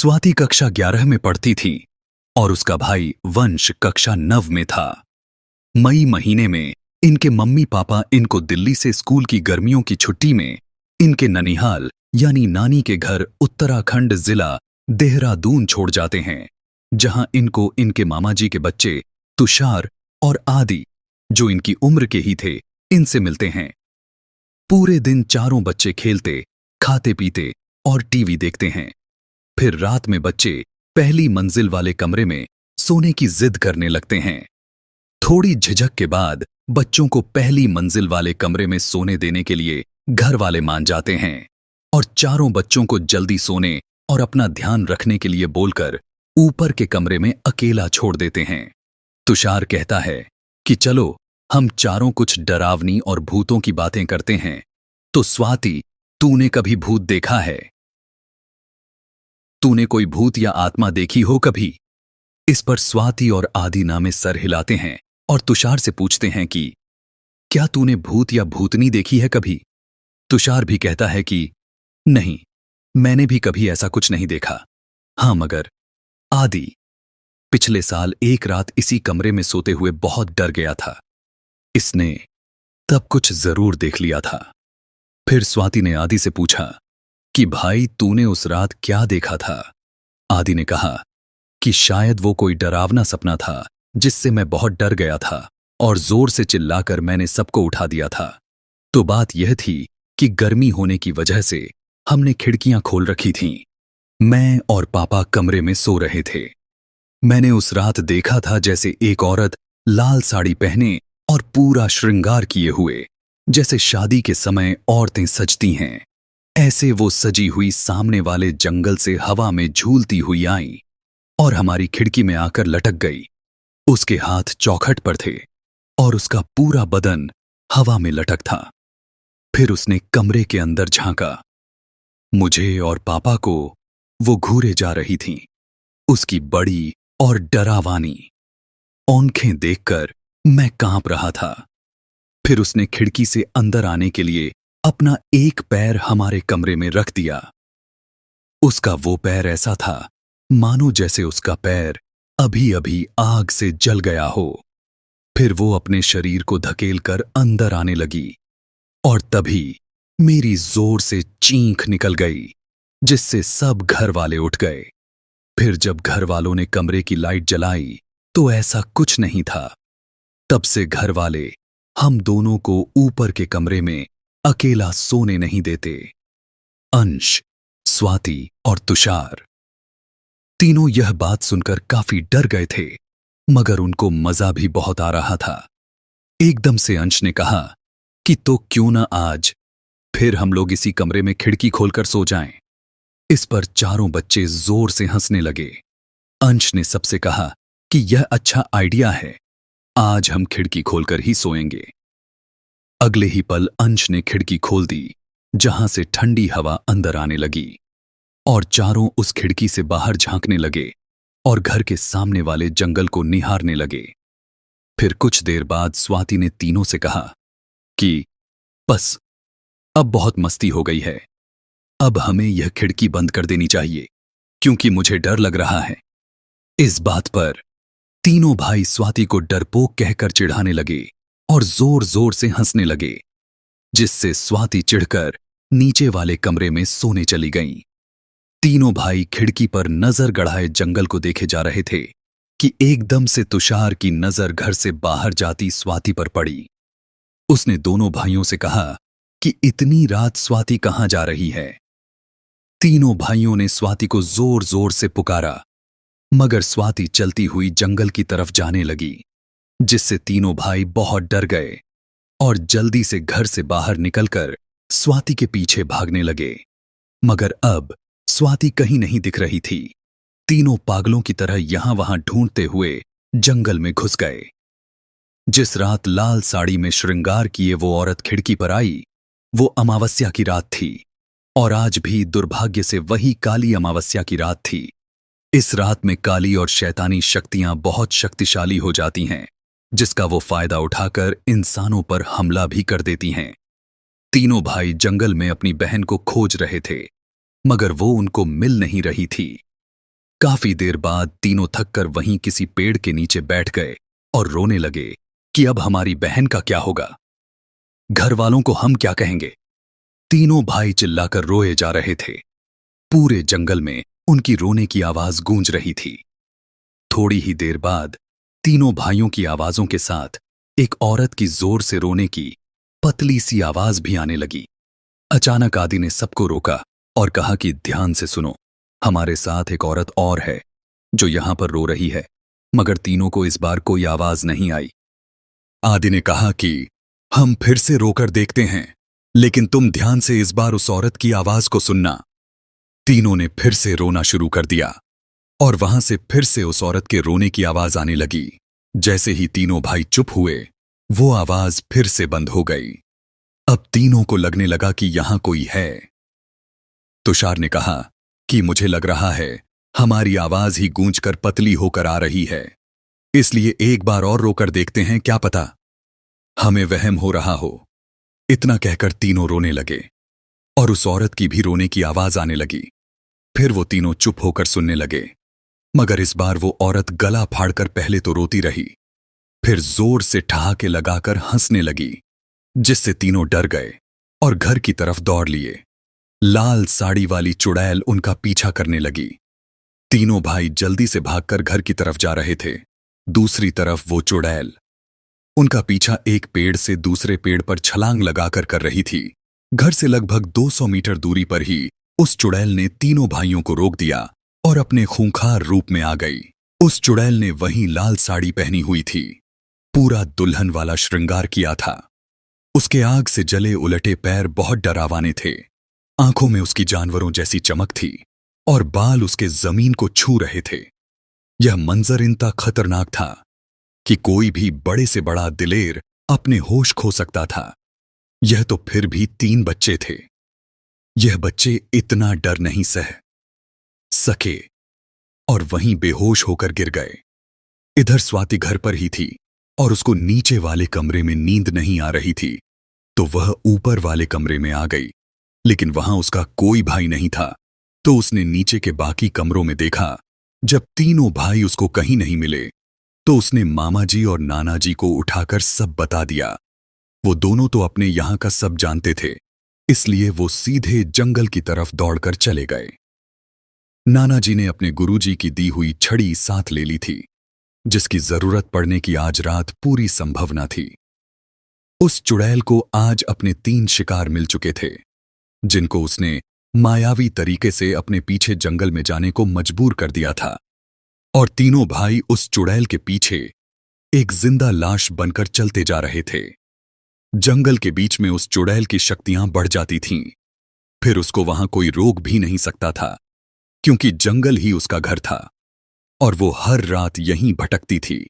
स्वाति कक्षा 11 में पढ़ती थी और उसका भाई वंश कक्षा 9 में था। मई महीने में इनके मम्मी पापा इनको दिल्ली से स्कूल की गर्मियों की छुट्टी में इनके ननिहाल यानी नानी के घर उत्तराखंड जिला देहरादून छोड़ जाते हैं, जहां इनको इनके मामा जी के बच्चे तुषार और आदि, जो इनकी उम्र के ही थे, इनसे मिलते हैं। पूरे दिन चारों बच्चे खेलते, खाते पीते और टीवी देखते हैं। फिर रात में बच्चे पहली मंजिल वाले कमरे में सोने की जिद करने लगते हैं। थोड़ी झिझक के बाद बच्चों को पहली मंजिल वाले कमरे में सोने देने के लिए घर वाले मान जाते हैं और चारों बच्चों को जल्दी सोने और अपना ध्यान रखने के लिए बोलकर ऊपर के कमरे में अकेला छोड़ देते हैं। तुषार कहता है कि चलो हम चारों कुछ डरावनी और भूतों की बातें करते हैं। तो स्वाति, तूने कभी भूत देखा है? तूने कोई भूत या आत्मा देखी हो कभी? इस पर स्वाति और आदि नामे सर हिलाते हैं और तुषार से पूछते हैं कि क्या तूने भूत या भूतनी देखी है कभी? तुषार भी कहता है कि नहीं, मैंने भी कभी ऐसा कुछ नहीं देखा। हां, मगर आदि पिछले साल एक रात इसी कमरे में सोते हुए बहुत डर गया था। इसने तब कुछ जरूर देख लिया था। फिर स्वाति ने आदि से पूछा कि भाई, तूने उस रात क्या देखा था? आदि ने कहा कि शायद वो कोई डरावना सपना था जिससे मैं बहुत डर गया था और जोर से चिल्लाकर मैंने सबको उठा दिया था। तो बात यह थी कि गर्मी होने की वजह से हमने खिड़कियां खोल रखी थीं। मैं और पापा कमरे में सो रहे थे। मैंने उस रात देखा था जैसे एक औरत लाल साड़ी पहने और पूरा श्रृंगार किए हुए, जैसे शादी के समय औरतें सजती हैं, ऐसे वो सजी हुई सामने वाले जंगल से हवा में झूलती हुई आई और हमारी खिड़की में आकर लटक गई। उसके हाथ चौखट पर थे और उसका पूरा बदन हवा में लटक था। फिर उसने कमरे के अंदर झांका। मुझे और पापा को वो घूरे जा रही थीं। उसकी बड़ी और डरावानी आंखें देखकर मैं कांप रहा था। फिर उसने खिड़की से अंदर आने के लिए अपना एक पैर हमारे कमरे में रख दिया। उसका वो पैर ऐसा था मानो जैसे उसका पैर अभी अभी आग से जल गया हो। फिर वो अपने शरीर को धकेलकर अंदर आने लगी और तभी मेरी जोर से चीख निकल गई, जिससे सब घर वाले उठ गए। फिर जब घर वालों ने कमरे की लाइट जलाई तो ऐसा कुछ नहीं था। तब से घर वाले हम दोनों को ऊपर के कमरे में अकेला सोने नहीं देते। अंश, स्वाति और तुषार तीनों यह बात सुनकर काफी डर गए थे, मगर उनको मजा भी बहुत आ रहा था। एकदम से अंश ने कहा कि तो क्यों ना आज फिर हम लोग इसी कमरे में खिड़की खोलकर सो जाएं। इस पर चारों बच्चे जोर से हंसने लगे। अंश ने सबसे कहा कि यह अच्छा आइडिया है, आज हम खिड़की खोलकर ही सोएंगे। अगले ही पल अंश ने खिड़की खोल दी, जहां से ठंडी हवा अंदर आने लगी और चारों उस खिड़की से बाहर झांकने लगे और घर के सामने वाले जंगल को निहारने लगे। फिर कुछ देर बाद स्वाति ने तीनों से कहा कि बस, अब बहुत मस्ती हो गई है, अब हमें यह खिड़की बंद कर देनी चाहिए क्योंकि मुझे डर लग रहा है। इस बात पर तीनों भाई स्वाति को डरपोक कहकर चिढ़ाने लगे और जोर जोर से हंसने लगे, जिससे स्वाति चिढ़कर नीचे वाले कमरे में सोने चली गईं। तीनों भाई खिड़की पर नजर गड़ाए जंगल को देखे जा रहे थे कि एकदम से तुषार की नजर घर से बाहर जाती स्वाति पर पड़ी। उसने दोनों भाइयों से कहा कि इतनी रात स्वाति कहां जा रही है। तीनों भाइयों ने स्वाति को जोर जोर से पुकारा, मगर स्वाति चलती हुई जंगल की तरफ जाने लगी, जिससे तीनों भाई बहुत डर गए और जल्दी से घर से बाहर निकलकर स्वाति के पीछे भागने लगे। मगर अब स्वाति कहीं नहीं दिख रही थी। तीनों पागलों की तरह यहां वहां ढूंढते हुए जंगल में घुस गए। जिस रात लाल साड़ी में श्रृंगार किए वो औरत खिड़की पर आई, वो अमावस्या की रात थी और आज भी दुर्भाग्य से वही काली अमावस्या की रात थी। इस रात में काली और शैतानी शक्तियां बहुत शक्तिशाली हो जाती हैं, जिसका वो फायदा उठाकर इंसानों पर हमला भी कर देती हैं। तीनों भाई जंगल में अपनी बहन को खोज रहे थे, मगर वो उनको मिल नहीं रही थी। काफी देर बाद तीनों थककर वहीं किसी पेड़ के नीचे बैठ गए और रोने लगे कि अब हमारी बहन का क्या होगा, घर वालों को हम क्या कहेंगे। तीनों भाई चिल्लाकर रोए जा रहे थे। पूरे जंगल में उनकी रोने की आवाज गूंज रही थी। थोड़ी ही देर बाद तीनों भाइयों की आवाजों के साथ एक औरत की जोर से रोने की पतली सी आवाज भी आने लगी। अचानक आदि ने सबको रोका और कहा कि ध्यान से सुनो, हमारे साथ एक औरत और है जो यहां पर रो रही है। मगर तीनों को इस बार कोई आवाज नहीं आई। आदि ने कहा कि हम फिर से रोकर देखते हैं, लेकिन तुम ध्यान से इस बार उस औरत की आवाज को सुनना। तीनों ने फिर से रोना शुरू कर दिया और वहां से फिर से उस औरत के रोने की आवाज आने लगी। जैसे ही तीनों भाई चुप हुए, वो आवाज फिर से बंद हो गई। अब तीनों को लगने लगा कि यहां कोई है। तुषार ने कहा कि मुझे लग रहा है हमारी आवाज ही गूंजकर पतली होकर आ रही है, इसलिए एक बार और रोकर देखते हैं, क्या पता हमें वहम हो रहा हो। इतना कहकर तीनों रोने लगे और उस औरत की भी रोने की आवाज आने लगी। फिर वो तीनों चुप होकर सुनने लगे, मगर इस बार वो औरत गला फाड़कर पहले तो रोती रही, फिर जोर से ठहाके लगाकर हंसने लगी, जिससे तीनों डर गए और घर की तरफ दौड़ लिए। लाल साड़ी वाली चुड़ैल उनका पीछा करने लगी। तीनों भाई जल्दी से भागकर घर की तरफ जा रहे थे। दूसरी तरफ वो चुड़ैल उनका पीछा एक पेड़ से दूसरे पेड़ पर छलांग लगाकर कर रही थी। घर से लगभग 200 मीटर दूरी पर ही उस चुड़ैल ने तीनों भाइयों को रोक दिया और अपने खूंखार रूप में आ गई। उस चुड़ैल ने वहीं लाल साड़ी पहनी हुई थी, पूरा दुल्हन वाला श्रृंगार किया था। उसके आग से जले उलटे पैर बहुत डरावाने थे। आंखों में उसकी जानवरों जैसी चमक थी और बाल उसके जमीन को छू रहे थे। यह मंजर इतना खतरनाक था कि कोई भी बड़े से बड़ा दिलेर अपने होश खो सकता था। यह तो फिर भी 3 बच्चे थे। यह बच्चे इतना डर नहीं सह सके और वहीं बेहोश होकर गिर गए। इधर स्वाति घर पर ही थी और उसको नीचे वाले कमरे में नींद नहीं आ रही थी, तो वह ऊपर वाले कमरे में आ गई, लेकिन वहां उसका कोई भाई नहीं था। तो उसने नीचे के बाकी कमरों में देखा। जब तीनों भाई उसको कहीं नहीं मिले, तो उसने मामा जी और नाना जी को उठाकर सब बता दिया। वो दोनों तो अपने यहां का सब जानते थे, इसलिए वो सीधे जंगल की तरफ दौड़कर चले गए। नाना जी ने अपने गुरुजी की दी हुई छड़ी साथ ले ली थी, जिसकी जरूरत पड़ने की आज रात पूरी संभावना थी। उस चुड़ैल को आज अपने 3 शिकार मिल चुके थे, जिनको उसने मायावी तरीके से अपने पीछे जंगल में जाने को मजबूर कर दिया था। और तीनों भाई उस चुड़ैल के पीछे एक जिंदा लाश बनकर चलते जा रहे थे। जंगल के बीच में उस चुड़ैल की शक्तियां बढ़ जाती थीं। फिर उसको वहां कोई रोक भी नहीं सकता था, क्योंकि जंगल ही उसका घर था और वो हर रात यहीं भटकती थी।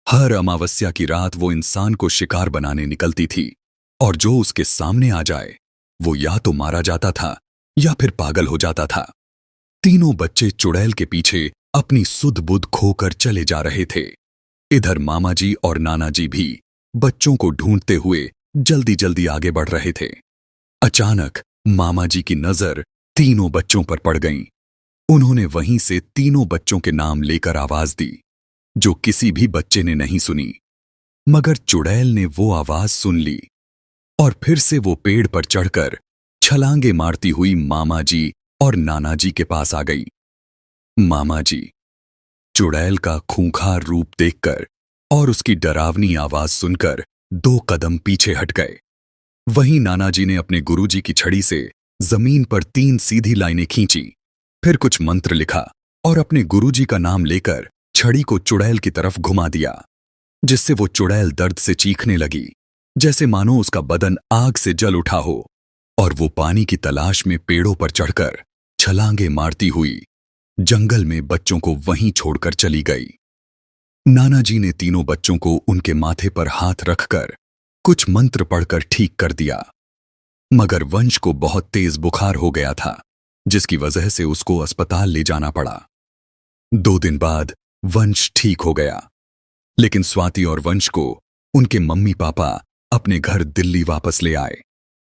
हर अमावस्या की रात वो इंसान को शिकार बनाने निकलती थी, और जो उसके सामने आ जाए वो या तो मारा जाता था या फिर पागल हो जाता था। तीनों बच्चे चुड़ैल के पीछे अपनी सुध बुध खोकर चले जा रहे थे। इधर मामा जी और नाना जी भी बच्चों को ढूंढते हुए जल्दी जल्दी आगे बढ़ रहे थे। अचानक मामा जी की नजर तीनों बच्चों पर पड़ गई। उन्होंने वहीं से तीनों बच्चों के नाम लेकर आवाज दी, जो किसी भी बच्चे ने नहीं सुनी, मगर चुड़ैल ने वो आवाज सुन ली और फिर से वो पेड़ पर चढ़कर छलांगे मारती हुई मामा जी और नाना जी के पास आ गई। मामा जी चुड़ैल का खूंखार रूप देखकर और उसकी डरावनी आवाज सुनकर 2 कदम पीछे हट गए। वहीं नाना जी ने अपने गुरुजी की छड़ी से जमीन पर 3 सीधी लाइनें खींची, फिर कुछ मंत्र लिखा और अपने गुरुजी का नाम लेकर छड़ी को चुड़ैल की तरफ घुमा दिया, जिससे वो चुड़ैल दर्द से चीखने लगी, जैसे मानो उसका बदन आग से जल उठा हो। और वो पानी की तलाश में पेड़ों पर चढ़कर छलांगे मारती हुई जंगल में बच्चों को वहीं छोड़कर चली गई। नाना जी ने तीनों बच्चों को उनके माथे पर हाथ रखकर कुछ मंत्र पढ़कर ठीक कर दिया, मगर वंश को बहुत तेज बुखार हो गया था, जिसकी वजह से उसको अस्पताल ले जाना पड़ा। 2 दिन बाद वंश ठीक हो गया, लेकिन स्वाति और वंश को उनके मम्मी पापा अपने घर दिल्ली वापस ले आए।